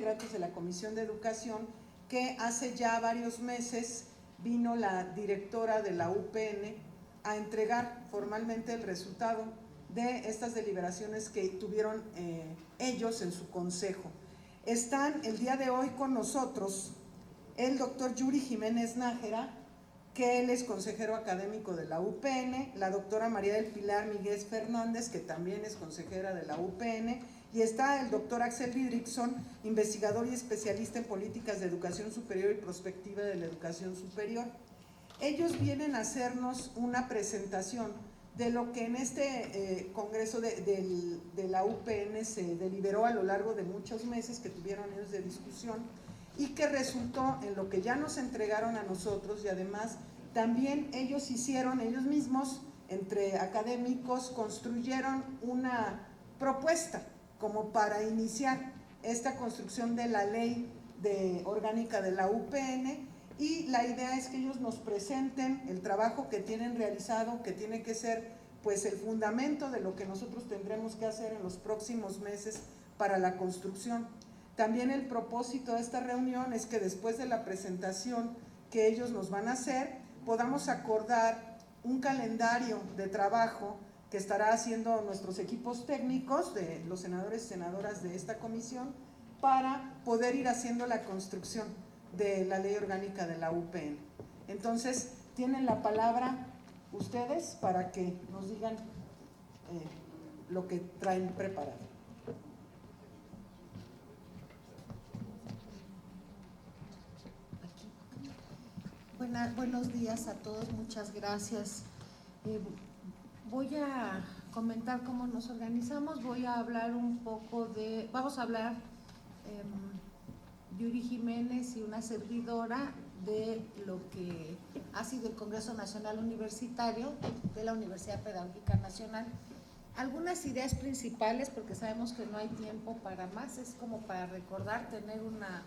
integrantes de la Comisión de Educación, que hace ya varios meses vino la directora de la UPN a entregar formalmente el resultado de estas deliberaciones que tuvieron ellos en su consejo. Están el día de hoy con nosotros el doctor Yuri Jiménez Nájera, que él es consejero académico de la UPN, la doctora María del Pilar Miguel Fernández, que también es consejera de la UPN, y está el doctor Axel Didrikson, investigador y especialista en políticas de educación superior y prospectiva de la educación superior. Ellos vienen a hacernos una presentación de lo que en este congreso de la UPN se deliberó a lo largo de muchos meses que tuvieron ellos de discusión, y que resultó en lo que ya nos entregaron a nosotros, y además también ellos mismos, entre académicos, construyeron una propuesta como para iniciar esta construcción de la ley orgánica de la UPN, y la idea es que ellos nos presenten el trabajo que tienen realizado, que tiene que ser pues el fundamento de lo que nosotros tendremos que hacer en los próximos meses para la construcción. También el propósito de esta reunión es que después de la presentación que ellos nos van a hacer, podamos acordar un calendario de trabajo que estará haciendo nuestros equipos técnicos, de los senadores y senadoras de esta comisión, para poder ir haciendo la construcción de la ley orgánica de la UPN. Entonces, tienen la palabra ustedes para que nos digan lo que traen preparado. Buenos días a todos, muchas gracias. Voy a comentar cómo nos organizamos, voy a hablar un poco vamos a hablar Yuri Jiménez y una servidora de lo que ha sido el Congreso Nacional Universitario de la Universidad Pedagógica Nacional. Algunas ideas principales, porque sabemos que no hay tiempo para más, es como para recordar, tener una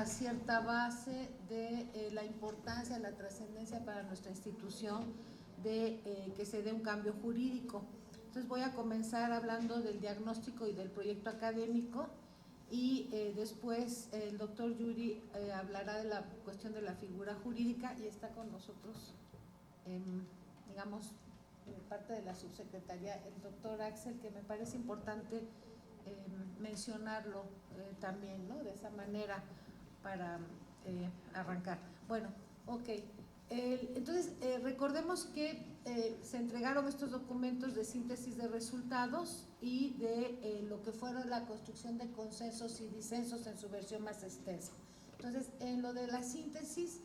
cierta base de la importancia, la trascendencia para nuestra institución de que se dé un cambio jurídico. Entonces voy a comenzar hablando del diagnóstico y del proyecto académico, y después el doctor Yuri hablará de la cuestión de la figura jurídica, y está con nosotros, digamos, parte de la subsecretaría, el doctor Axel, que me parece importante mencionarlo también, ¿no? De esa manera para arrancar. Bueno, ok. Entonces, recordemos que se entregaron estos documentos de síntesis de resultados y de lo que fueron la construcción de consensos y disensos en su versión más extensa. Entonces, en lo de la síntesis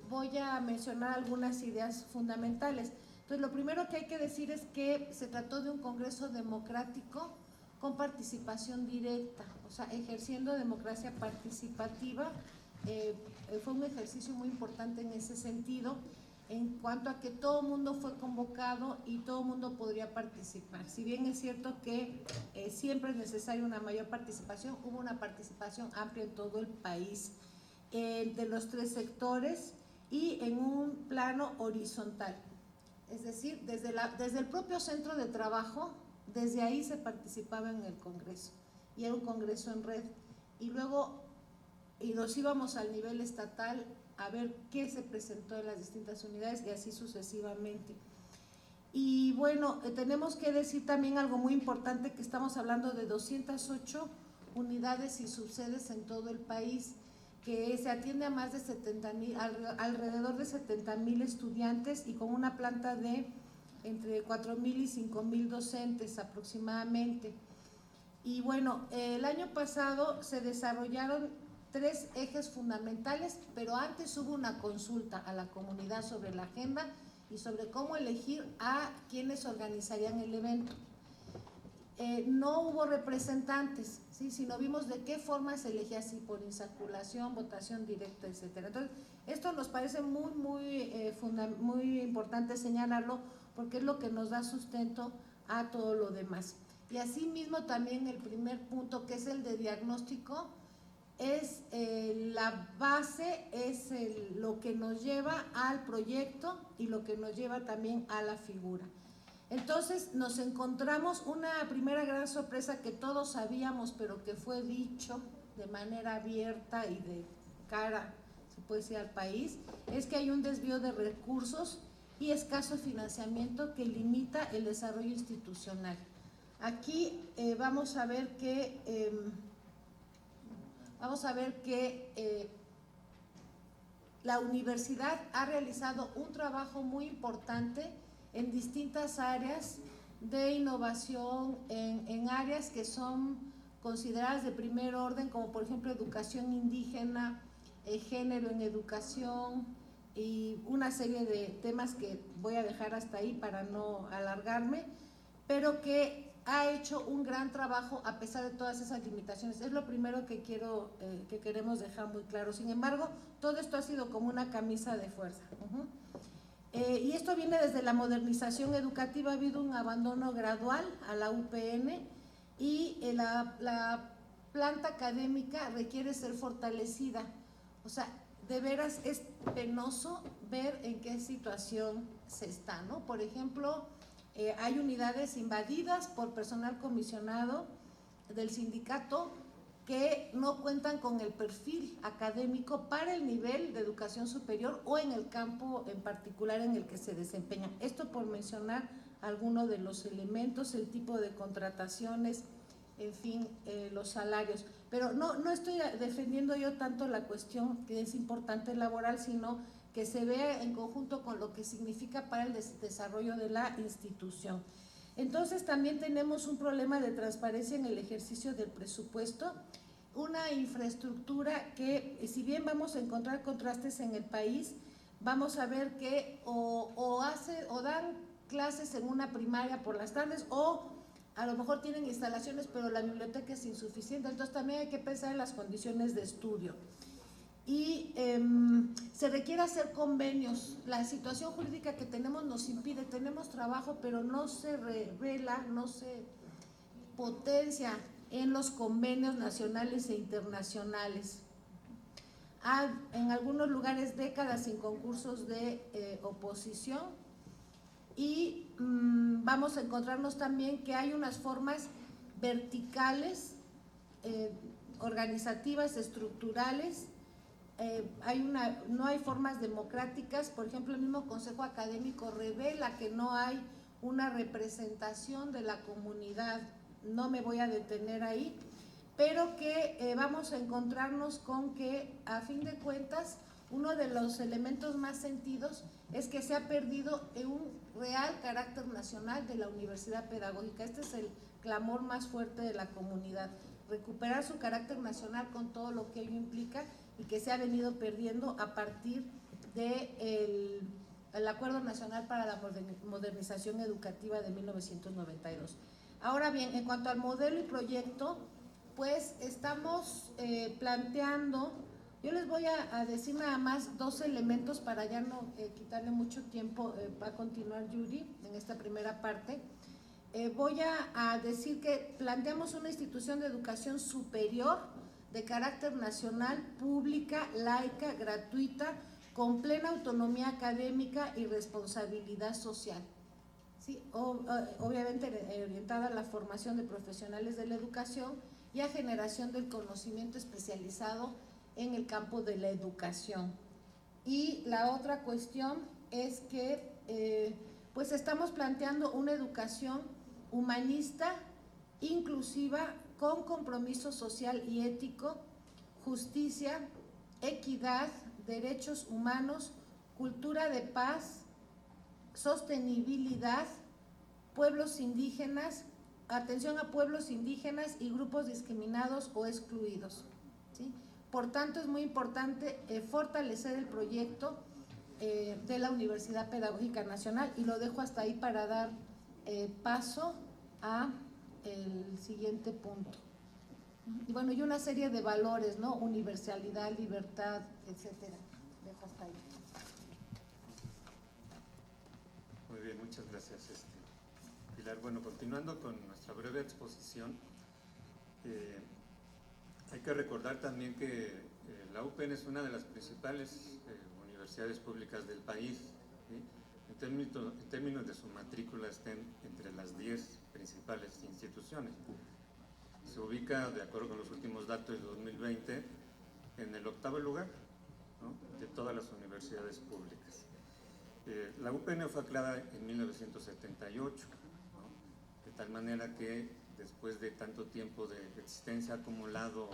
voy a mencionar algunas ideas fundamentales. Entonces, lo primero que hay que decir es que se trató de un congreso democrático con participación directa, o sea, ejerciendo democracia participativa. Fue un ejercicio muy importante en ese sentido, en cuanto a que todo el mundo fue convocado y todo el mundo podría participar. Si bien es cierto que siempre es necesaria una mayor participación, hubo una participación amplia en todo el país, de los tres sectores y en un plano horizontal. Es decir, desde el propio centro de trabajo, desde ahí se participaba en el congreso, y era un congreso en red, y luego nos íbamos al nivel estatal a ver qué se presentó en las distintas unidades, y así sucesivamente. Y bueno, tenemos que decir también algo muy importante, que estamos hablando de 208 unidades y subsedes en todo el país, que se atiende a más de 70,000, alrededor de 70,000 estudiantes, y con una planta de entre 4,000 y 5,000 docentes aproximadamente. Y bueno, el año pasado se desarrollaron 3 ejes fundamentales, pero antes hubo una consulta a la comunidad sobre la agenda y sobre cómo elegir a quienes organizarían el evento. No hubo representantes, ¿sí? Sino vimos de qué forma se elegía, así por insaculación, votación directa, etcétera. Entonces, esto nos parece muy importante señalarlo, porque es lo que nos da sustento a todo lo demás. Y asimismo también el primer punto, que es el de diagnóstico, es la base, es lo que nos lleva al proyecto y lo que nos lleva también a la figura. Entonces nos encontramos una primera gran sorpresa que todos sabíamos, pero que fue dicho de manera abierta y de cara, se puede decir, al país, es que hay un desvío de recursos y escaso financiamiento que limita el desarrollo institucional. Aquí vamos a ver que la universidad ha realizado un trabajo muy importante en distintas áreas de innovación, en áreas que son consideradas de primer orden, como por ejemplo educación indígena, género en educación y una serie de temas que voy a dejar hasta ahí para no alargarme, pero que ha hecho un gran trabajo a pesar de todas esas limitaciones. Es lo primero que queremos dejar muy claro. Sin embargo, todo esto ha sido como una camisa de fuerza. Y esto viene desde la modernización educativa. Ha habido un abandono gradual a la UPN y la planta académica requiere ser fortalecida. O sea, de veras es penoso ver en qué situación se está, ¿no? Por ejemplo, hay unidades invadidas por personal comisionado del sindicato que no cuentan con el perfil académico para el nivel de educación superior o en el campo en particular en el que se desempeñan. Esto por mencionar algunos de los elementos, el tipo de contrataciones, en fin, los salarios. Pero no estoy defendiendo yo tanto la cuestión que es importante laboral, sino que se vea en conjunto con lo que significa para el desarrollo de la institución. Entonces también tenemos un problema de transparencia en el ejercicio del presupuesto, una infraestructura que, si bien vamos a encontrar contrastes en el país, vamos a ver que o dan clases en una primaria por las tardes, o a lo mejor tienen instalaciones pero la biblioteca es insuficiente. Entonces también hay que pensar en las condiciones de estudio. Y se requiere hacer convenios. La situación jurídica que tenemos nos impide, tenemos trabajo, pero no se revela, no se potencia en los convenios nacionales e internacionales. Hay en algunos lugares décadas sin concursos de oposición, y vamos a encontrarnos también que hay unas formas verticales, organizativas, estructurales. No hay formas democráticas. Por ejemplo, el mismo Consejo Académico revela que no hay una representación de la comunidad. No me voy a detener ahí, pero que vamos a encontrarnos con que, a fin de cuentas, uno de los elementos más sentidos es que se ha perdido un real carácter nacional de la universidad pedagógica. Este es el clamor más fuerte de la comunidad: recuperar su carácter nacional con todo lo que ello implica, y que se ha venido perdiendo a partir del Acuerdo Nacional para la Modernización Educativa de 1992. Ahora bien, en cuanto al modelo y proyecto, pues estamos planteando, yo les voy a decir nada más dos elementos para ya no quitarle mucho tiempo. Va a continuar Yuri en esta primera parte. Voy a decir que planteamos una institución de educación superior de carácter nacional, pública, laica, gratuita, con plena autonomía académica y responsabilidad social. Sí, obviamente orientada a la formación de profesionales de la educación y a generación del conocimiento especializado en el campo de la educación. Y la otra cuestión es que pues estamos planteando una educación humanista, inclusiva, con compromiso social y ético, justicia, equidad, derechos humanos, cultura de paz, sostenibilidad, pueblos indígenas, atención a pueblos indígenas y grupos discriminados o excluidos, ¿sí? Por tanto, es muy importante fortalecer el proyecto de la Universidad Pedagógica Nacional, y lo dejo hasta ahí para dar paso a el siguiente punto. Y bueno, y una serie de valores, ¿no? Universalidad, libertad, etcétera. Dejo hasta ahí. Muy bien, muchas gracias, Pilar. Bueno, continuando con nuestra breve exposición, hay que recordar también que la UPN es una de las principales universidades públicas del país, ¿sí? En términos de su matrícula, estén entre las 10 principales instituciones. se ubica, de acuerdo con los últimos datos de 2020, en el 8º lugar, ¿no?, de todas las universidades públicas. La UPN fue creada en 1978, ¿no?, de tal manera que después de tanto tiempo de existencia ha acumulado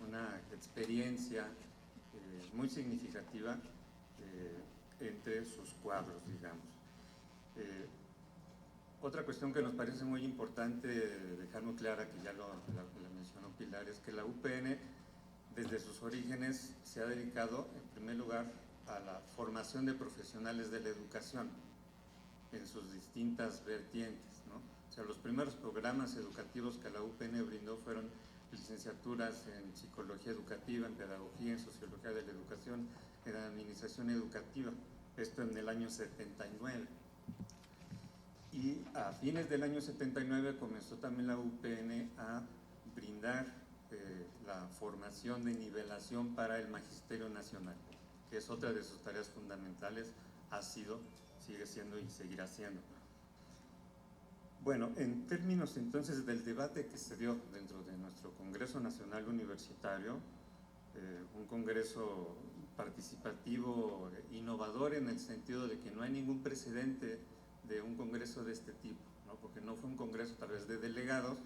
una experiencia muy significativa entre sus cuadros, digamos. Otra cuestión que nos parece muy importante dejar muy clara, que ya la mencionó Pilar, es que la UPN desde sus orígenes se ha dedicado en primer lugar a la formación de profesionales de la educación en sus distintas vertientes, ¿no? O sea, los primeros programas educativos que la UPN brindó fueron licenciaturas en psicología educativa, en pedagogía, en sociología de la educación, en administración educativa, esto en el año 79. Y a fines del año 79 comenzó también la UPN a brindar la formación de nivelación para el Magisterio Nacional, que es otra de sus tareas fundamentales, ha sido, sigue siendo y seguirá siendo. Bueno, en términos entonces del debate que se dio dentro de nuestro Congreso Nacional Universitario, un congreso participativo, innovador en el sentido de que no hay ningún precedente de un congreso de este tipo, ¿no?, porque no fue un congreso a través de delegados,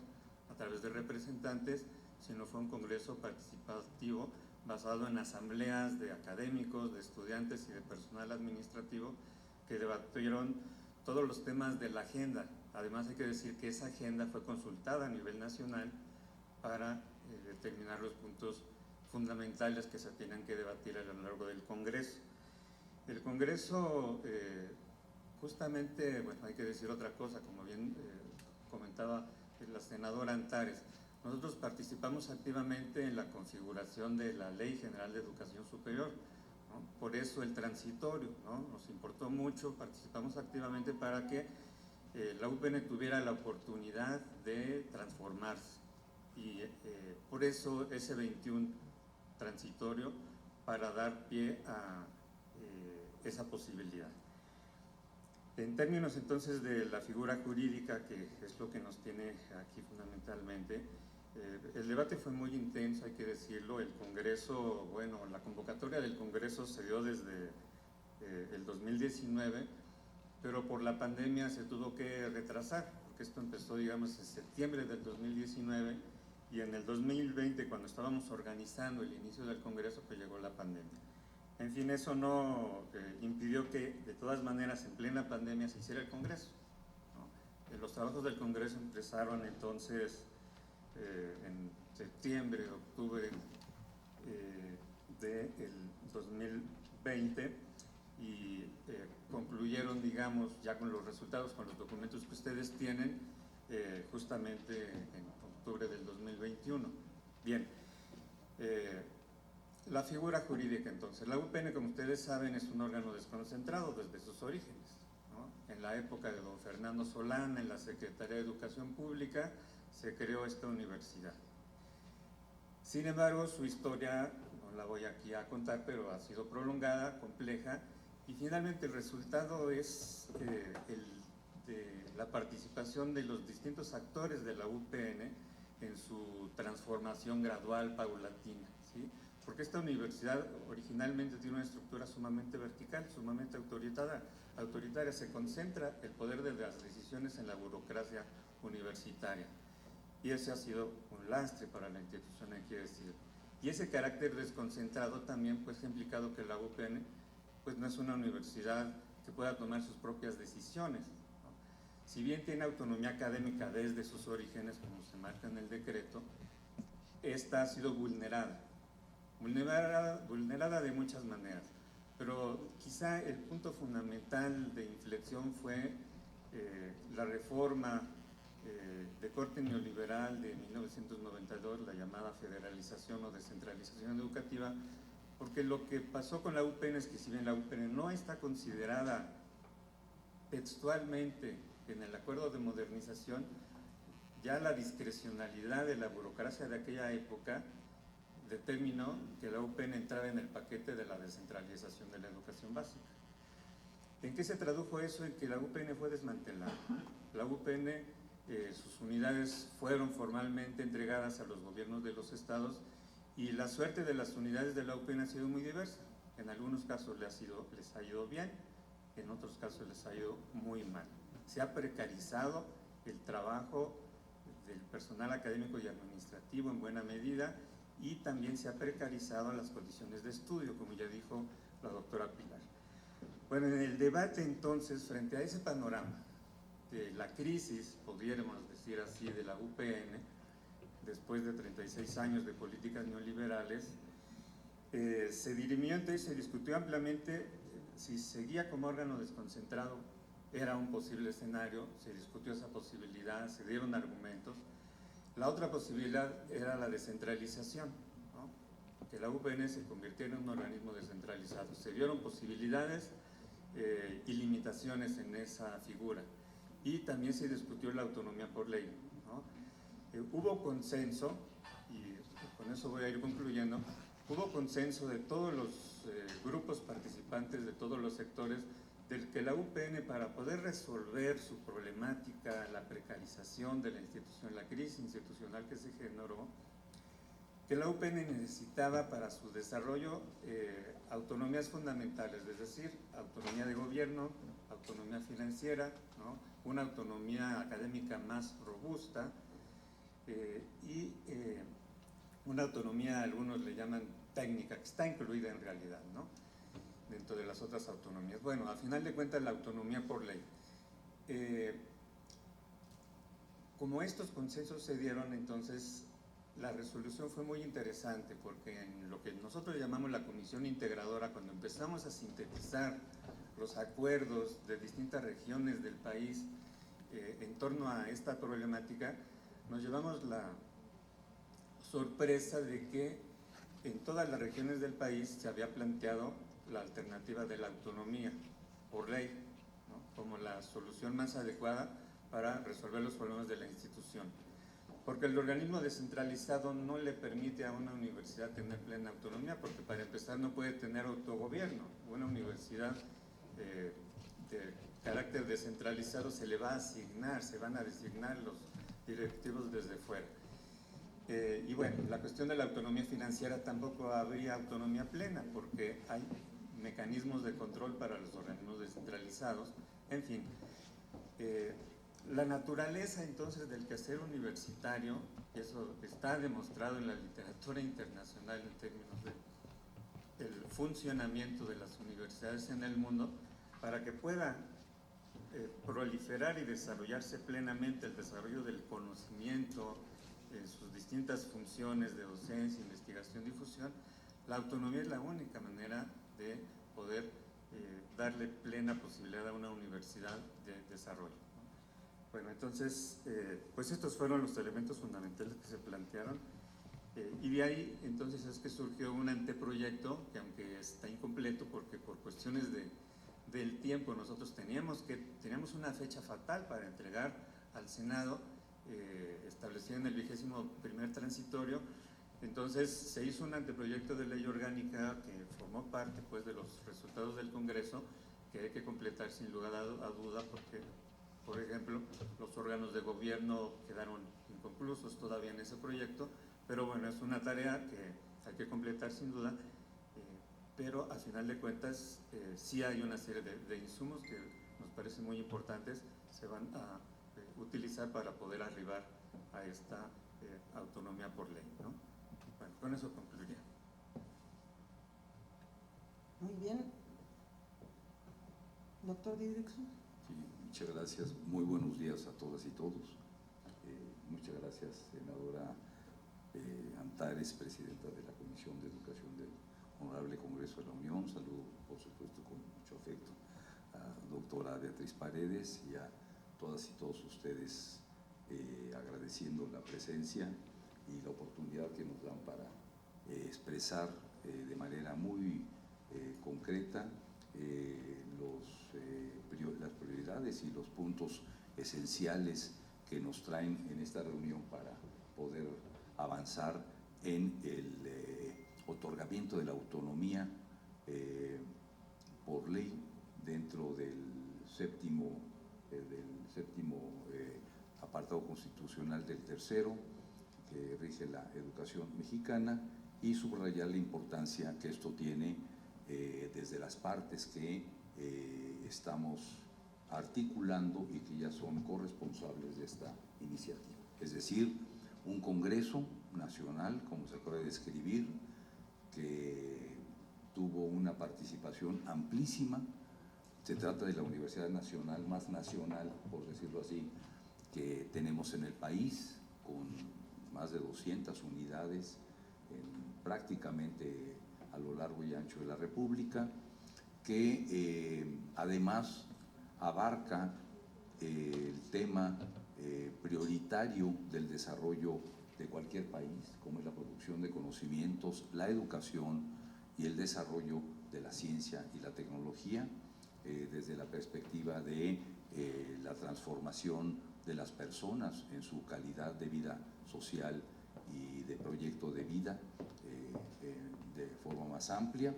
a través de representantes, sino fue un congreso participativo basado en asambleas de académicos, de estudiantes y de personal administrativo que debatieron todos los temas de la agenda. Además hay que decir que esa agenda fue consultada a nivel nacional para determinar los puntos fundamentales que se tienen que debatir a lo largo del Congreso. El Congreso, justamente, bueno, hay que decir otra cosa, como bien comentaba la senadora Antares, nosotros participamos activamente en la configuración de la Ley General de Educación Superior, ¿no? Por eso el transitorio, ¿no?, nos importó mucho, participamos activamente para que la UPN tuviera la oportunidad de transformarse, y por eso ese 21 transitorio, para dar pie a esa posibilidad. En términos entonces de la figura jurídica, que es lo que nos tiene aquí fundamentalmente, el debate fue muy intenso, hay que decirlo. El Congreso, bueno, la convocatoria del Congreso se dio desde el 2019, pero por la pandemia se tuvo que retrasar, porque esto empezó, digamos, en septiembre del 2019, y en el 2020, cuando estábamos organizando el inicio del Congreso, pues llegó la pandemia. En fin, eso no impidió que, de todas maneras, en plena pandemia se hiciera el Congreso, ¿no? Los trabajos del Congreso empezaron entonces en septiembre, octubre del 2020, y concluyeron, digamos, ya con los resultados, con los documentos que ustedes tienen, justamente en octubre del 2021. Bien, la figura jurídica entonces. La UPN, como ustedes saben, es un órgano desconcentrado desde sus orígenes, ¿no? En la época de don Fernando Solana, en la Secretaría de Educación Pública, se creó esta universidad. Sin embargo, su historia, no la voy aquí a contar, pero ha sido prolongada, compleja, y finalmente el resultado es la participación de los distintos actores de la UPN en su transformación gradual, paulatina, ¿sí? Porque esta universidad originalmente tiene una estructura sumamente vertical, sumamente autoritaria. Se concentra el poder de las decisiones en la burocracia universitaria, y ese ha sido un lastre para la institución, hay que decir. Y ese carácter desconcentrado también pues ha implicado que la UPN pues no es una universidad que pueda tomar sus propias decisiones, ¿no? Si bien tiene autonomía académica desde sus orígenes, como se marca en el decreto, esta ha sido vulnerada de muchas maneras, pero quizá el punto fundamental de inflexión fue la reforma de corte neoliberal de 1992, la llamada federalización o descentralización educativa, porque lo que pasó con la UPN es que, si bien la UPN no está considerada textualmente en el acuerdo de modernización, ya la discrecionalidad de la burocracia de aquella época determinó que la UPN entraba en el paquete de la descentralización de la educación básica. ¿En qué se tradujo eso? En que la UPN fue desmantelada. La UPN sus unidades fueron formalmente entregadas a los gobiernos de los estados y la suerte de las unidades de la UPN ha sido muy diversa. En algunos casos les ha ido bien, en otros casos les ha ido muy mal. Se ha precarizado el trabajo del personal académico y administrativo en buena medida y también se ha precarizado las condiciones de estudio, como ya dijo la doctora Pilar. Bueno, en el debate entonces, frente a ese panorama de la crisis, podríamos decir así, de la UPN, después de 36 años de políticas neoliberales, se dirimió entonces, se discutió ampliamente si seguía como órgano desconcentrado era un posible escenario, se discutió esa posibilidad, se dieron argumentos. La otra posibilidad era la descentralización, ¿no? Que la UPN se convirtiera en un organismo descentralizado. Se dieron posibilidades y limitaciones en esa figura. Y también se discutió la autonomía por ley, ¿no? Hubo consenso, y con eso voy a ir concluyendo, hubo consenso de todos los grupos participantes, de todos los sectores, del que la UPN, para poder resolver su problemática, la precarización de la institución, la crisis institucional que se generó, que la UPN necesitaba para su desarrollo autonomías fundamentales, es decir, autonomía de gobierno, autonomía financiera, ¿no? Una autonomía académica más robusta y una autonomía, algunos le llaman técnica, que está incluida en realidad, ¿no? Dentro de las otras autonomías. Bueno, al final de cuentas, la autonomía por ley. Como estos consensos se dieron, entonces la resolución fue muy interesante, porque en lo que nosotros llamamos la comisión integradora, cuando empezamos a sintetizar los acuerdos de distintas regiones del país en torno a esta problemática, nos llevamos la sorpresa de que en todas las regiones del país se había planteado la alternativa de la autonomía por ley, ¿no? Como la solución más adecuada para resolver los problemas de la institución. Porque el organismo descentralizado no le permite a una universidad tener plena autonomía, porque para empezar no puede tener autogobierno. Una universidad de carácter descentralizado se le va a asignar, se van a designar los directivos desde fuera. Y bueno, la cuestión de la autonomía financiera tampoco habría autonomía plena, porque hay mecanismos de control para los organismos descentralizados. En fin, la naturaleza entonces del quehacer universitario, eso está demostrado en la literatura internacional en términos del funcionamiento de las universidades en el mundo, para que pueda proliferar y desarrollarse plenamente el desarrollo del conocimiento en sus distintas funciones de docencia, investigación, difusión. La autonomía es la única manera de poder darle plena posibilidad a una universidad de desarrollo, ¿no? Bueno, entonces, pues estos fueron los elementos fundamentales que se plantearon, y de ahí entonces es que surgió un anteproyecto que, aunque está incompleto porque por cuestiones del tiempo nosotros teníamos una fecha fatal para entregar al Senado, establecida en el 21º transitorio. Entonces se hizo un anteproyecto de ley orgánica que formó parte, pues, de los resultados del Congreso, que hay que completar sin lugar a duda, porque, por ejemplo, los órganos de gobierno quedaron inconclusos todavía en ese proyecto, pero bueno, es una tarea que hay que completar sin duda, pero a final de cuentas sí hay una serie de insumos que nos parecen muy importantes, se van a utilizar para poder arribar a esta autonomía por ley, ¿no? Bueno, con eso concluiría. Muy bien. Doctor Didrikson. Sí, muchas gracias. Muy buenos días a todas y todos. Muchas gracias, senadora Antares, presidenta de la Comisión de Educación del Honorable Congreso de la Unión. Saludo, por supuesto, con mucho afecto a doctora Beatriz Paredes y a todas y todos ustedes, agradeciendo la presencia y la oportunidad que nos dan para expresar de manera muy concreta las prioridades y los puntos esenciales que nos traen en esta reunión para poder avanzar en el otorgamiento de la autonomía por ley dentro del séptimo apartado constitucional del tercero, que rige la educación mexicana, y subrayar la importancia que esto tiene desde las partes que estamos articulando y que ya son corresponsables de esta iniciativa. Es decir, un Congreso Nacional, como se acaba de describir, que tuvo una participación amplísima. Se trata de la universidad nacional, más nacional, por decirlo así, que tenemos en el país, con más de 200 unidades prácticamente a lo largo y ancho de la República, que además abarca el tema prioritario del desarrollo de cualquier país, como es la producción de conocimientos, la educación y el desarrollo de la ciencia y la tecnología, desde la perspectiva de la transformación de las personas en su calidad de vida social y de proyecto de vida de forma más amplia,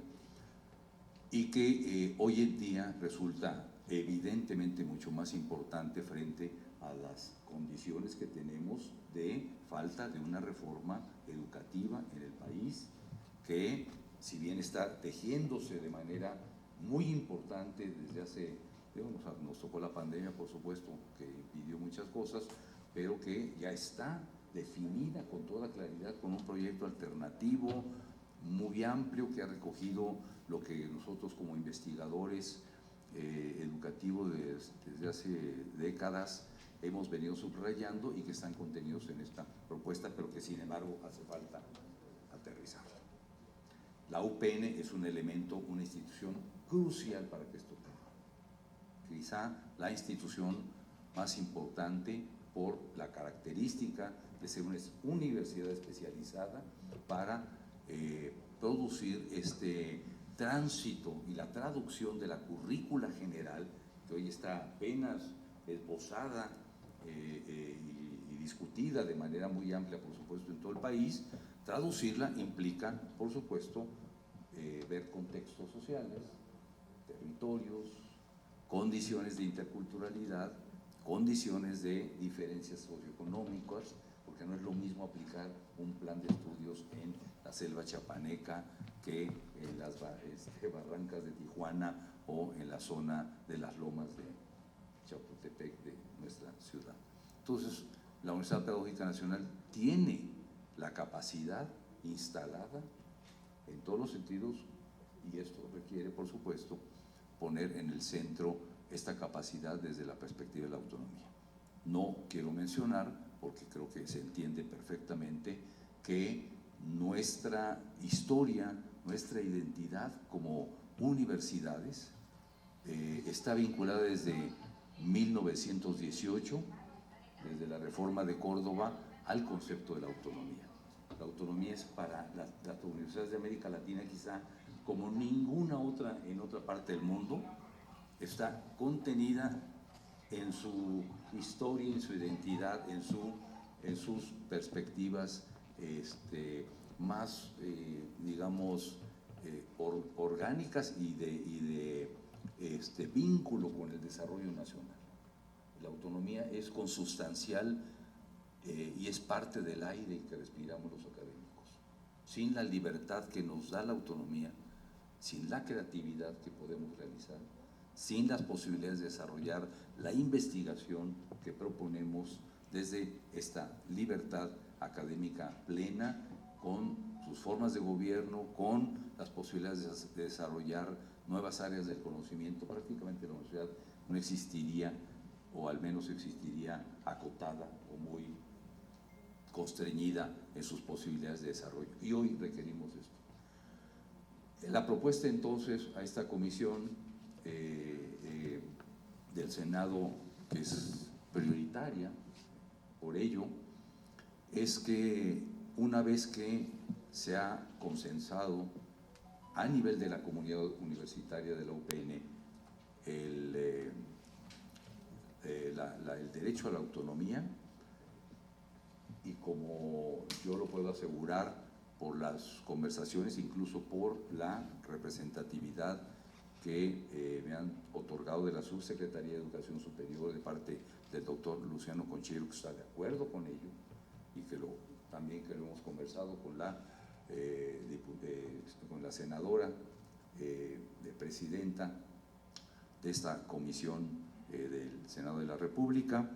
y que hoy en día resulta evidentemente mucho más importante frente a las condiciones que tenemos de falta de una reforma educativa en el país, que si bien está tejiéndose de manera muy importante desde hace, nos tocó la pandemia, por supuesto, que impidió muchas cosas, pero que ya está definida con toda claridad, con un proyecto alternativo muy amplio que ha recogido lo que nosotros como investigadores educativos desde hace décadas hemos venido subrayando y que están contenidos en esta propuesta, pero que sin embargo hace falta aterrizar. La UPN es un elemento, una institución crucial para que esto ocurra. Quizá la institución más importante por la característica de ser una universidad especializada para producir este tránsito y la traducción de la currícula general, que hoy está apenas esbozada y discutida de manera muy amplia, por supuesto, en todo el país. Traducirla implica, por supuesto, ver contextos sociales, territorios, condiciones de interculturalidad, condiciones de diferencias socioeconómicas, porque no es lo mismo aplicar un plan de estudios en la selva chiapaneca que en las barrancas de Tijuana o en la zona de las lomas de Chapultepec de nuestra ciudad. Entonces, la Universidad Pedagógica Nacional tiene la capacidad instalada en todos los sentidos, y esto requiere, por supuesto, poner en el centro esta capacidad desde la perspectiva de la autonomía. No quiero mencionar, porque creo que se entiende perfectamente, que nuestra historia, nuestra identidad como universidades está vinculada desde 1918, desde la Reforma de Córdoba, al concepto de la autonomía. La autonomía es para las universidades de América Latina, quizá como ninguna otra en otra parte del mundo, está contenida en su historia, en su identidad, en sus perspectivas más, digamos, orgánicas y de vínculo con el desarrollo nacional. La autonomía es consustancial y es parte del aire que respiramos los académicos. Sin la libertad que nos da la autonomía, sin la creatividad que podemos realizar, sin las posibilidades de desarrollar la investigación que proponemos desde esta libertad académica plena, con sus formas de gobierno, con las posibilidades de desarrollar nuevas áreas del conocimiento, prácticamente la universidad no existiría, o al menos existiría acotada o muy constreñida en sus posibilidades de desarrollo. Y hoy requerimos esto. La propuesta entonces a esta comisión del Senado, que es prioritaria por ello, es que una vez que se ha consensado a nivel de la comunidad universitaria de la UPN el derecho a la autonomía, y como yo lo puedo asegurar por las conversaciones, incluso por la representatividad que me han otorgado de la Subsecretaría de Educación Superior de parte del doctor Luciano Conchero, que está de acuerdo con ello, y que también que lo hemos conversado con la senadora presidenta de esta comisión del Senado de la República.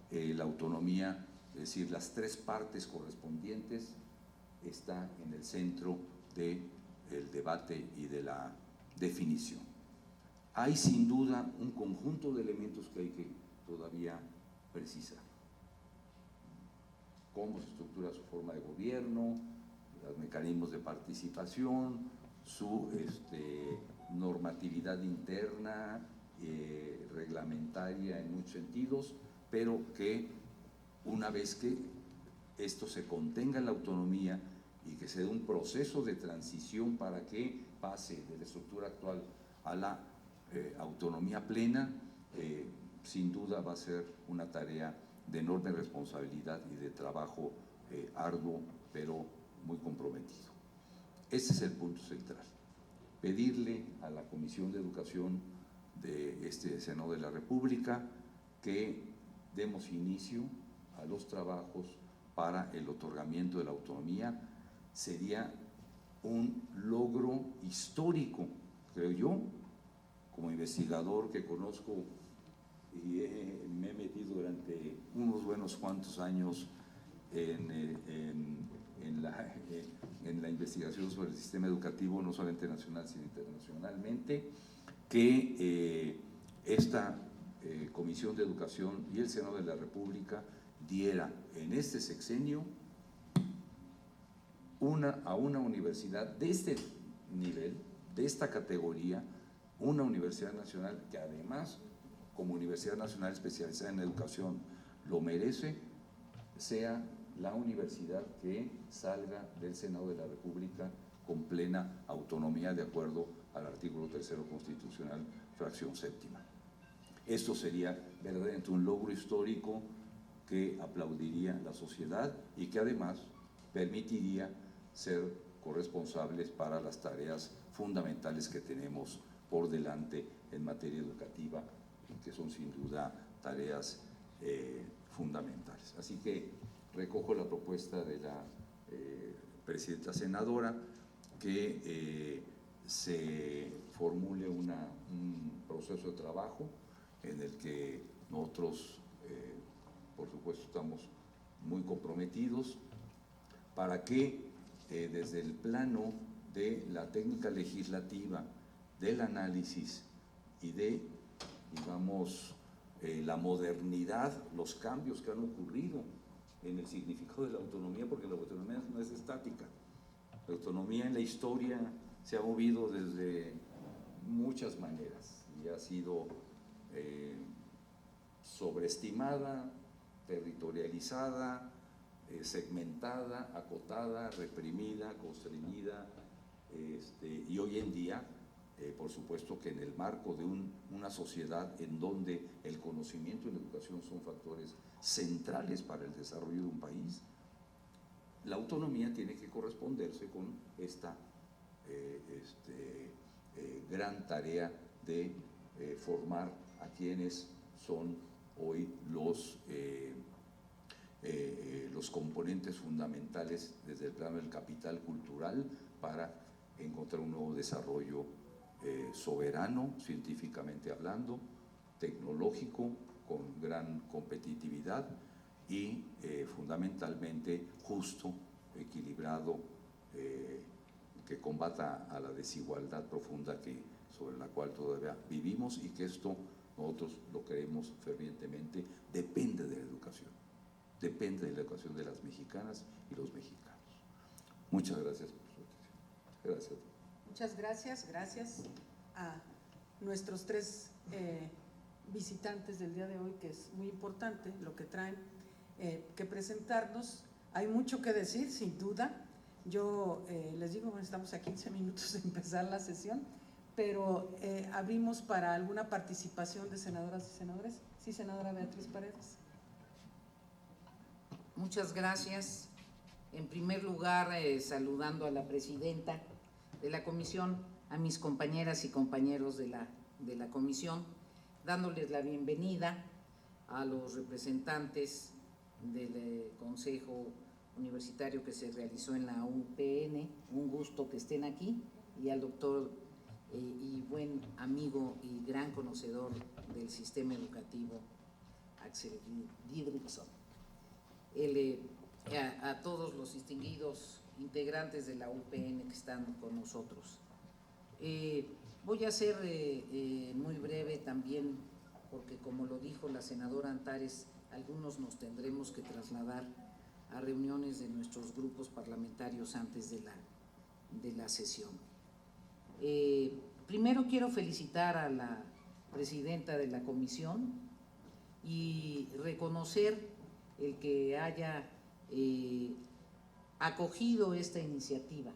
La autonomía, es decir, las tres partes correspondientes, está en el centro del debate y de la definición. Hay sin duda un conjunto de elementos que hay que todavía precisar. Cómo se estructura su forma de gobierno, los mecanismos de participación, su normatividad interna, reglamentaria en muchos sentidos, pero que una vez que esto se contenga en la autonomía y que se dé un proceso de transición para que pase de la estructura actual a la autonomía plena, sin duda va a ser una tarea de enorme responsabilidad y de trabajo arduo, pero muy comprometido. Ese es el punto central. Pedirle a la Comisión de Educación de este Senado de la República que demos inicio a los trabajos para el otorgamiento de la autonomía. Sería un logro histórico, creo yo, como investigador que conozco y me he metido durante unos buenos cuantos años en la investigación sobre el sistema educativo, no solamente nacional, sino internacionalmente, que esta Comisión de Educación y el Senado de la República diera en este sexenio a una universidad de este nivel, de esta categoría, una universidad nacional que además, como universidad nacional especializada en educación, lo merece, sea la universidad que salga del Senado de la República con plena autonomía de acuerdo al artículo 3 constitucional, fracción séptima. Esto sería verdaderamente un logro histórico que aplaudiría la sociedad y que además permitiría ser corresponsables para las tareas fundamentales que tenemos por delante en materia educativa, que son sin duda tareas fundamentales. Así que recojo la propuesta de la presidenta senadora que se formule un proceso de trabajo en el que nosotros, por supuesto, estamos muy comprometidos para que desde el plano de la técnica legislativa, del análisis y de, digamos, la modernidad, los cambios que han ocurrido en el significado de la autonomía, porque la autonomía no es estática. La autonomía en la historia se ha movido desde muchas maneras y ha sido sobreestimada, territorializada, segmentada, acotada, reprimida, constreñida, y hoy en día, por supuesto que en el marco de una sociedad en donde el conocimiento y la educación son factores centrales para el desarrollo de un país, la autonomía tiene que corresponderse con esta gran tarea de formar a quienes son hoy los componentes fundamentales desde el plano del capital cultural para encontrar un nuevo desarrollo soberano, científicamente hablando, tecnológico, con gran competitividad y fundamentalmente justo, equilibrado, que combata a la desigualdad profunda sobre la cual todavía vivimos, y que esto nosotros lo creemos fervientemente, depende de la educación de las mexicanas y los mexicanos. Muchas gracias por su atención. Gracias. Muchas gracias, gracias a nuestros tres visitantes del día de hoy, que es muy importante lo que traen que presentarnos. Hay mucho que decir, sin duda. Yo les digo, bueno, estamos a 15 minutos de empezar la sesión, pero abrimos para alguna participación de senadoras y senadores. Sí, senadora Beatriz Paredes. Muchas gracias. En primer lugar, saludando a la presidenta la comisión, a mis compañeras y compañeros de la comisión, dándoles la bienvenida a los representantes del Consejo Universitario que se realizó en la UPN, un gusto que estén aquí, y al doctor y buen amigo y gran conocedor del sistema educativo, Axel Didrikson. A todos los distinguidos integrantes de la UPN que están con nosotros. Voy a ser muy breve también, porque como lo dijo la senadora Antares, algunos nos tendremos que trasladar a reuniones de nuestros grupos parlamentarios antes de la sesión. Primero quiero felicitar a la presidenta de la comisión y reconocer el que haya acogido esta iniciativa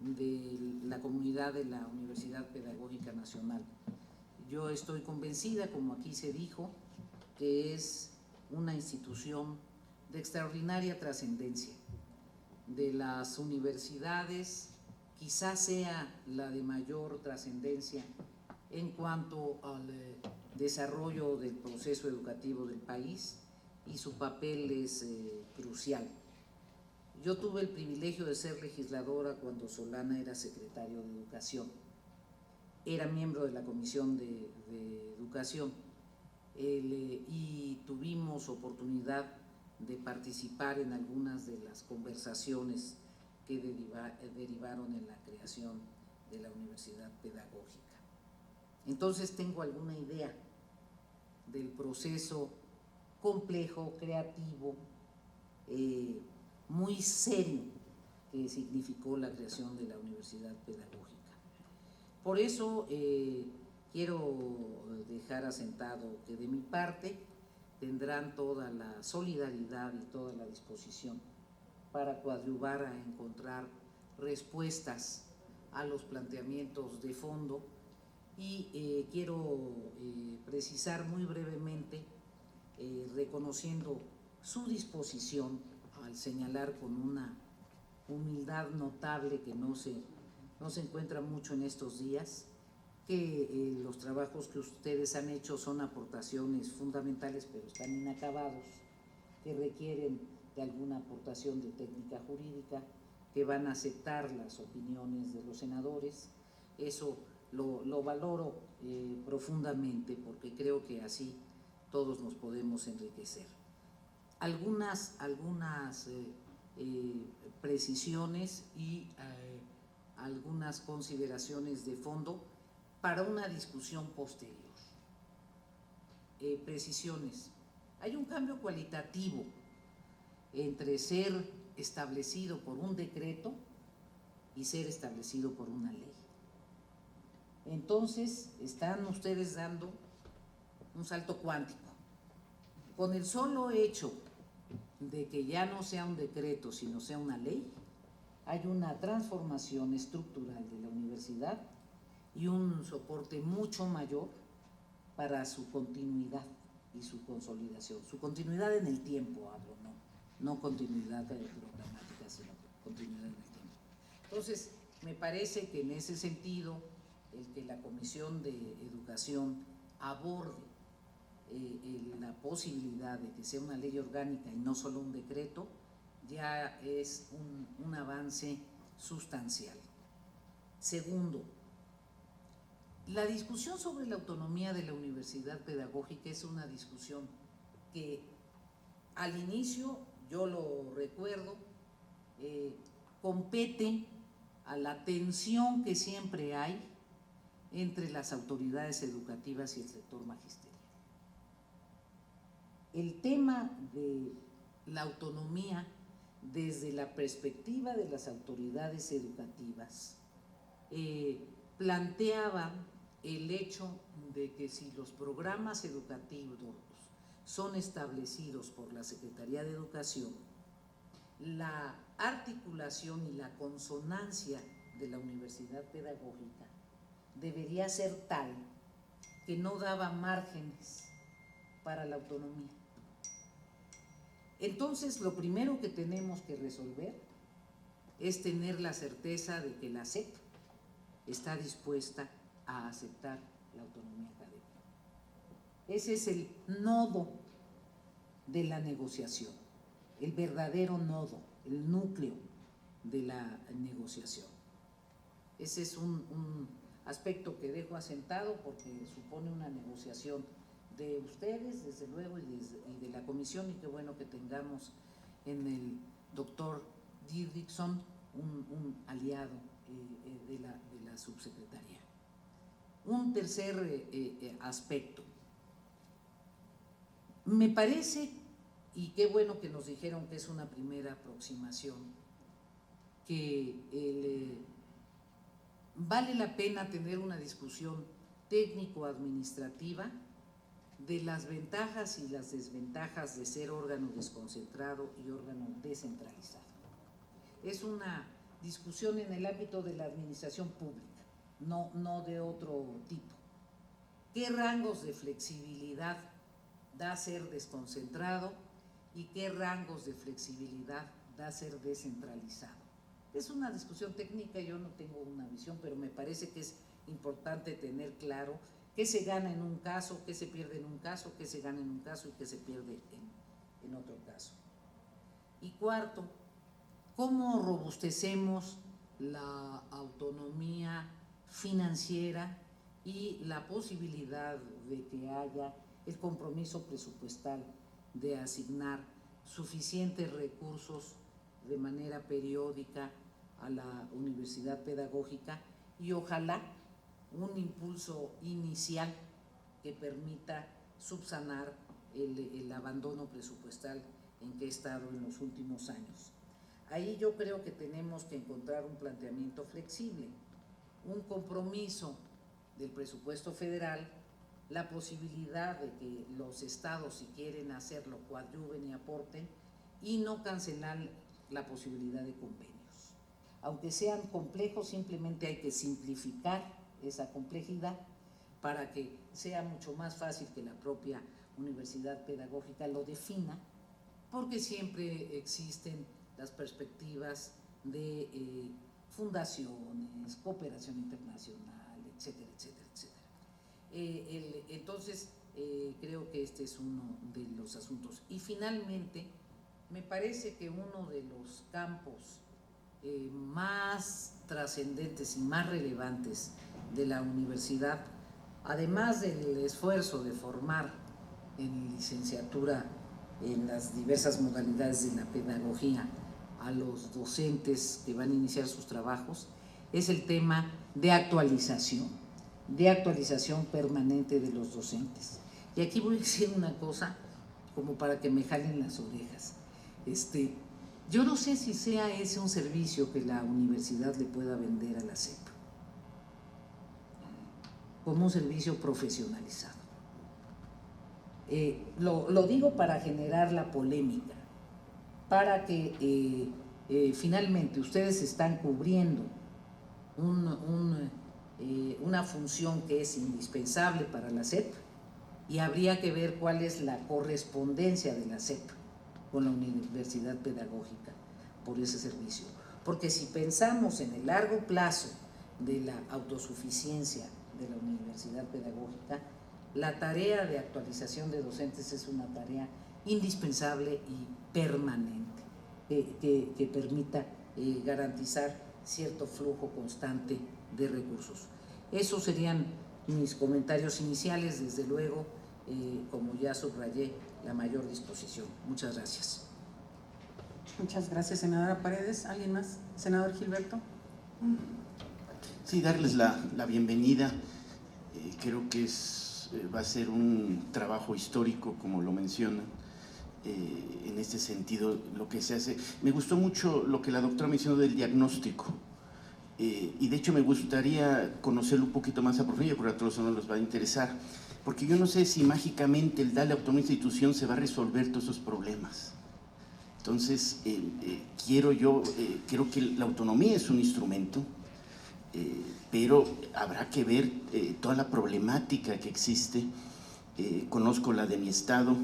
de la comunidad de la Universidad Pedagógica Nacional. Yo estoy convencida, como aquí se dijo, que es una institución de extraordinaria trascendencia. De las universidades, quizás sea la de mayor trascendencia en cuanto al desarrollo del proceso educativo del país, y su papel es crucial. Yo tuve el privilegio de ser legisladora cuando Solana era secretario de Educación. Era miembro de la Comisión de Educación y tuvimos oportunidad de participar en algunas de las conversaciones que derivaron en la creación de la Universidad Pedagógica. Entonces tengo alguna idea del proceso complejo, creativo, muy serio que significó la creación de la Universidad Pedagógica. Por eso quiero dejar asentado que de mi parte tendrán toda la solidaridad y toda la disposición para coadyuvar a encontrar respuestas a los planteamientos de fondo, y quiero precisar muy brevemente, reconociendo su disposición al señalar con una humildad notable que no se encuentra mucho en estos días, que los trabajos que ustedes han hecho son aportaciones fundamentales, pero están inacabados, que requieren de alguna aportación de técnica jurídica, que van a aceptar las opiniones de los senadores. Eso lo valoro profundamente, porque creo que así todos nos podemos enriquecer. Algunas precisiones y algunas consideraciones de fondo para una discusión posterior. Precisiones. Hay un cambio cualitativo entre ser establecido por un decreto y ser establecido por una ley. Entonces, están ustedes dando un salto cuántico. Con el solo hecho de que ya no sea un decreto, sino sea una ley, hay una transformación estructural de la universidad y un soporte mucho mayor para su continuidad y su consolidación. Su continuidad en el tiempo, hablo, no continuidad programática, sino continuidad en el tiempo. Entonces, me parece que en ese sentido, el que la Comisión de Educación aborde la posibilidad de que sea una ley orgánica y no solo un decreto, ya es un avance sustancial. Segundo, la discusión sobre la autonomía de la Universidad Pedagógica es una discusión que al inicio, yo lo recuerdo, compete a la tensión que siempre hay entre las autoridades educativas y el sector magisterial. El tema de la autonomía desde la perspectiva de las autoridades educativas planteaba el hecho de que si los programas educativos son establecidos por la Secretaría de Educación, la articulación y la consonancia de la Universidad Pedagógica debería ser tal que no daba márgenes para la autonomía. Entonces, lo primero que tenemos que resolver es tener la certeza de que la SEP está dispuesta a aceptar la autonomía académica. Ese es el nodo de la negociación, el verdadero nodo, el núcleo de la negociación. Ese es un aspecto que dejo asentado porque supone una negociación de ustedes, desde luego, y de la comisión, y qué bueno que tengamos en el doctor Didrikson un aliado de la subsecretaría. Un tercer aspecto. Me parece, y qué bueno que nos dijeron que es una primera aproximación, que vale la pena tener una discusión técnico-administrativa de las ventajas y las desventajas de ser órgano desconcentrado y órgano descentralizado. Es una discusión en el ámbito de la administración pública, no de otro tipo. ¿Qué rangos de flexibilidad da ser desconcentrado y qué rangos de flexibilidad da ser descentralizado? Es una discusión técnica, yo no tengo una visión, pero me parece que es importante tener claro qué se gana en un caso, qué se pierde en un caso, qué se gana en un caso y qué se pierde en otro caso. Y cuarto, ¿cómo robustecemos la autonomía financiera y la posibilidad de que haya el compromiso presupuestal de asignar suficientes recursos de manera periódica a la universidad pedagógica y ojalá un impulso inicial que permita subsanar el abandono presupuestal en que he estado en los últimos años? Ahí yo creo que tenemos que encontrar un planteamiento flexible, un compromiso del presupuesto federal, la posibilidad de que los estados, si quieren hacerlo, coadyuven y aporten, y no cancelar la posibilidad de convenios. Aunque sean complejos, simplemente hay que simplificar esa complejidad para que sea mucho más fácil que la propia universidad pedagógica lo defina, porque siempre existen las perspectivas de fundaciones, cooperación internacional, etcétera, etcétera, etcétera. Entonces, creo que este es uno de los asuntos. Y finalmente, me parece que uno de los campos más trascendentes y más relevantes de la universidad, además del esfuerzo de formar en licenciatura en las diversas modalidades de la pedagogía a los docentes que van a iniciar sus trabajos, es el tema de actualización permanente de los docentes. Y aquí voy a decir una cosa como para que me jalen las orejas. Yo no sé si sea ese un servicio que la universidad le pueda vender a la SEP como un servicio profesionalizado. Lo digo para generar la polémica, para que finalmente ustedes están cubriendo una función que es indispensable para la SEP y habría que ver cuál es la correspondencia de la SEP con la universidad pedagógica por ese servicio. Porque si pensamos en el largo plazo de la autosuficiencia de la universidad pedagógica, la tarea de actualización de docentes es una tarea indispensable y permanente, que permita garantizar cierto flujo constante de recursos. Esos serían mis comentarios iniciales, desde luego, como ya subrayé, la mayor disposición. Muchas gracias. Muchas gracias, senadora Paredes. ¿Alguien más? Senador Gilberto. Sí, darles la bienvenida. Creo que va a ser un trabajo histórico, como lo mencionan. En este sentido, lo que se hace. Me gustó mucho lo que la doctora mencionó del diagnóstico. Y de hecho me gustaría conocerlo un poquito más a profundidad, porque a todos nos los va a interesar. Porque yo no sé si mágicamente el darle autonomía a la institución se va a resolver todos esos problemas. Entonces, creo que la autonomía es un instrumento, pero habrá que ver toda la problemática que existe. Conozco la de mi estado,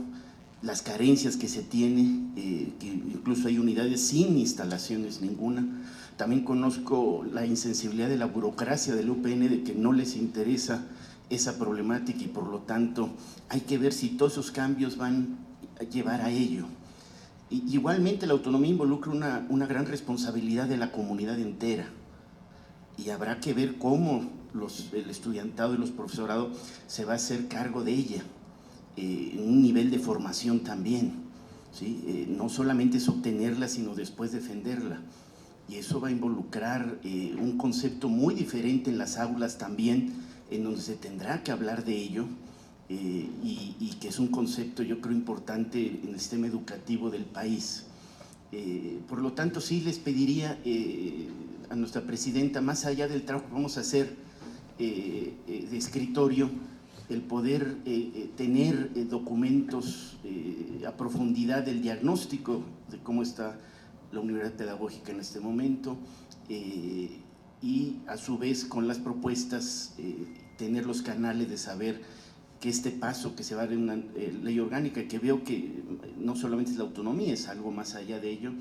las carencias que se tiene, que incluso hay unidades sin instalaciones ninguna. También conozco la insensibilidad de la burocracia del UPN, de que no les interesa esa problemática y por lo tanto hay que ver si todos esos cambios van a llevar a ello. Igualmente la autonomía involucra una gran responsabilidad de la comunidad entera y habrá que ver cómo el estudiantado y los profesorados se va a hacer cargo de ella, en un nivel de formación también, ¿sí? No solamente es obtenerla, sino después defenderla. Y eso va a involucrar un concepto muy diferente en las aulas también, en donde se tendrá que hablar de ello, y que es un concepto, yo creo, importante en el sistema educativo del país. Por lo tanto, sí les pediría a nuestra presidenta, más allá del trabajo que vamos a hacer de escritorio, el poder tener documentos a profundidad del diagnóstico de cómo está la unidad pedagógica en este momento, y a su vez con las propuestas tener los canales de saber que este paso que se va de una ley orgánica, que veo que no solamente es la autonomía, es algo más allá de ello,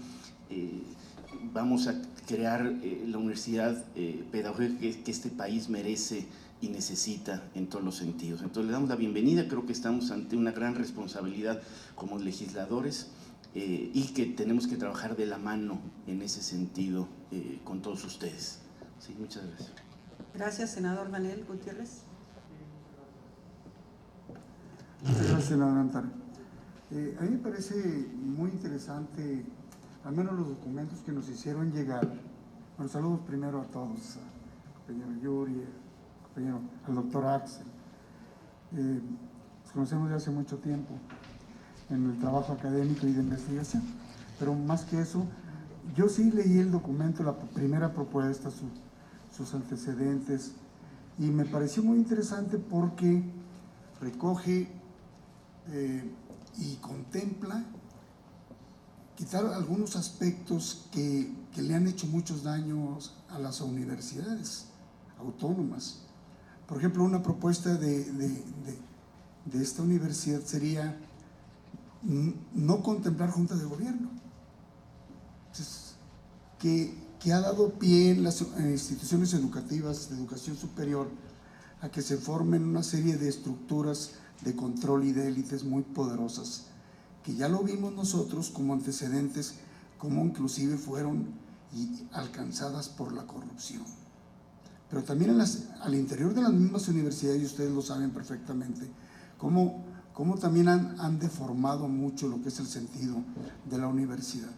vamos a crear la universidad pedagógica que este país merece y necesita en todos los sentidos. Entonces le damos la bienvenida, creo que estamos ante una gran responsabilidad como legisladores, y que tenemos que trabajar de la mano en ese sentido con todos ustedes. Sí, muchas gracias. Gracias, senador Daniel Gutiérrez. Muchas gracias, senador Antar. A mí me parece muy interesante, al menos los documentos que nos hicieron llegar. Bueno, saludos primero a todos, al compañero Yuri, al doctor Axel. Nos conocemos de hace mucho tiempo en el trabajo académico y de investigación, pero más que eso, yo sí leí el documento, la primera propuesta, sus antecedentes, y me pareció muy interesante porque recoge y contempla quitar algunos aspectos que le han hecho muchos daños a las universidades autónomas. Por ejemplo, una propuesta de esta universidad sería no contemplar junta de gobierno. Entonces, que ha dado pie en las instituciones educativas de educación superior a que se formen una serie de estructuras de control y de élites muy poderosas, que ya lo vimos nosotros como antecedentes, como inclusive fueron alcanzadas por la corrupción. Pero también al interior de las mismas universidades, y ustedes lo saben perfectamente, cómo también han deformado mucho lo que es el sentido de la universidad.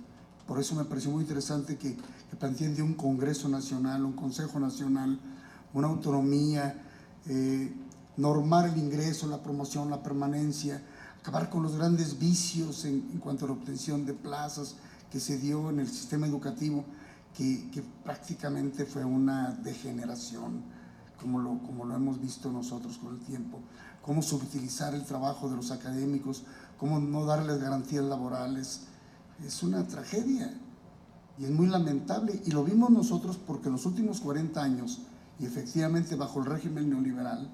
Por eso me pareció muy interesante que planteen de un Congreso Nacional, un Consejo Nacional, una autonomía, normar el ingreso, la promoción, la permanencia, acabar con los grandes vicios en cuanto a la obtención de plazas que se dio en el sistema educativo, que prácticamente fue una degeneración, como lo hemos visto nosotros con el tiempo. Cómo subutilizar el trabajo de los académicos, cómo no darles garantías laborales. Es una tragedia y es muy lamentable, y lo vimos nosotros porque en los últimos 40 años, y efectivamente bajo el régimen neoliberal,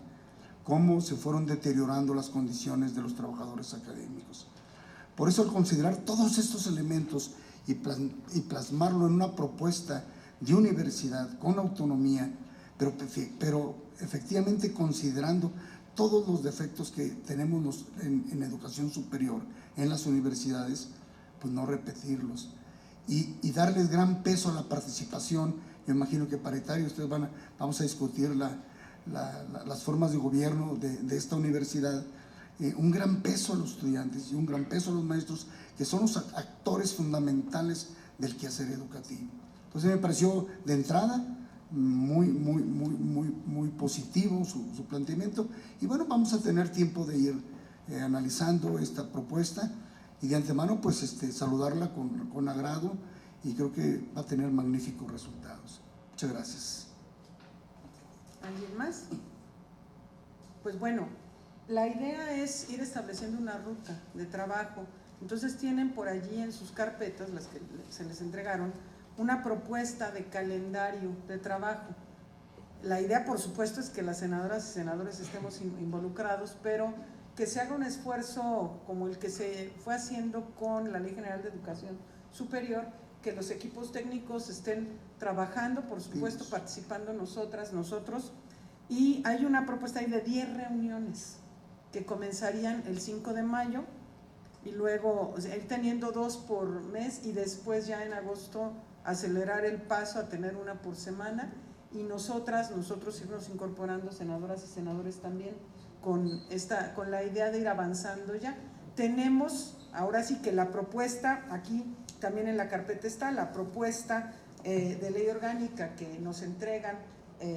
cómo se fueron deteriorando las condiciones de los trabajadores académicos. Por eso, al considerar todos estos elementos y plasmarlo en una propuesta de universidad con autonomía, pero efectivamente considerando todos los defectos que tenemos en educación superior, en las universidades, pues no repetirlos. Y darles gran peso a la participación. Yo imagino que paritario, ustedes vamos a discutir las formas de gobierno de esta universidad, un gran peso a los estudiantes y un gran peso a los maestros, que son los actores fundamentales del quehacer educativo. Entonces me pareció de entrada muy positivo su planteamiento, y bueno, vamos a tener tiempo de ir analizando esta propuesta, y de antemano pues saludarla con agrado, y creo que va a tener magníficos resultados. Muchas gracias. ¿Alguien más? Pues bueno, la idea es ir estableciendo una ruta de trabajo. Entonces tienen por allí en sus carpetas, las que se les entregaron, una propuesta de calendario de trabajo. La idea, por supuesto, es que las senadoras y senadores estemos involucrados, pero que se haga un esfuerzo como el que se fue haciendo con la Ley General de Educación Superior, que los equipos técnicos estén trabajando, por supuesto, participando nosotros, y hay una propuesta ahí de 10 reuniones que comenzarían el 5 de mayo y luego ir teniendo 2 por mes y después ya en agosto acelerar el paso a tener 1 por semana, y nosotros irnos incorporando, senadoras y senadores también, con la idea de ir avanzando ya. Tenemos ahora sí que la propuesta, aquí también en la carpeta está la propuesta de ley orgánica que nos entregan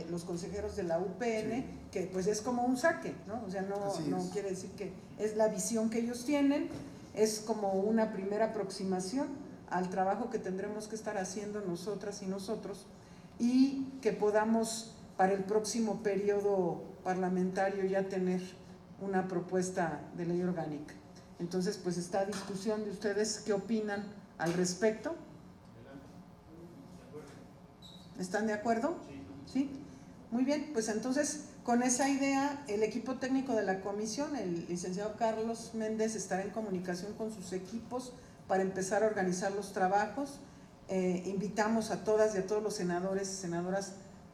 los consejeros de la UPN, sí, que pues es como un saque, ¿no? O sea, no quiere decir que es la visión que ellos tienen, es como una primera aproximación al trabajo que tendremos que estar haciendo nosotras y nosotros, y que podamos para el próximo periodo parlamentario ya tener una propuesta de ley orgánica. Entonces, pues esta discusión de ustedes, ¿qué opinan al respecto? ¿Están de acuerdo? ¿Sí? Muy bien, pues entonces con esa idea el equipo técnico de la comisión, el licenciado Carlos Méndez, estará en comunicación con sus equipos para empezar a organizar los trabajos. Invitamos a todas y a todos los senadores y senadoras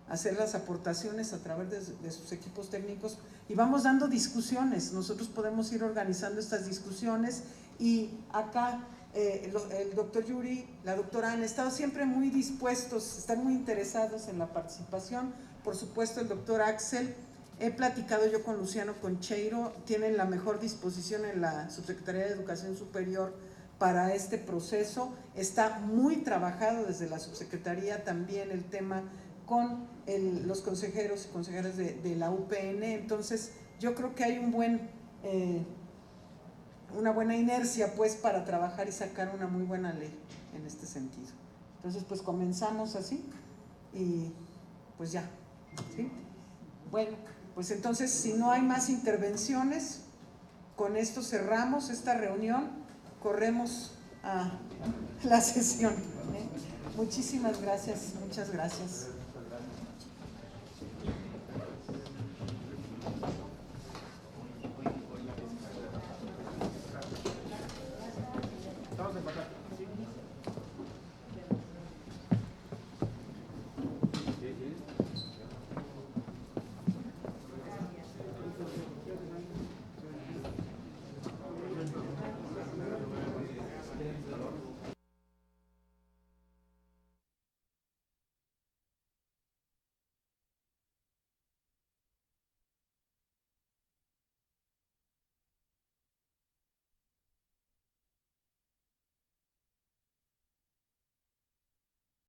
a hacer las aportaciones a través de sus equipos técnicos y vamos dando discusiones. Nosotros podemos ir organizando estas discusiones y acá el doctor Yuri, la doctora han estado siempre muy dispuestos, están muy interesados en la participación. Por supuesto el doctor Axel, he platicado yo con Luciano Concheiro, tienen la mejor disposición en la Subsecretaría de Educación Superior para este proceso, está muy trabajado desde la subsecretaría también el tema con los consejeros y consejeras de la UPN, entonces yo creo que hay una buena inercia pues para trabajar y sacar una muy buena ley en este sentido. Entonces pues comenzamos así y pues ya, ¿sí? Bueno, pues entonces si no hay más intervenciones, con esto cerramos esta reunión. Corremos a la sesión. Muchísimas gracias, muchas gracias.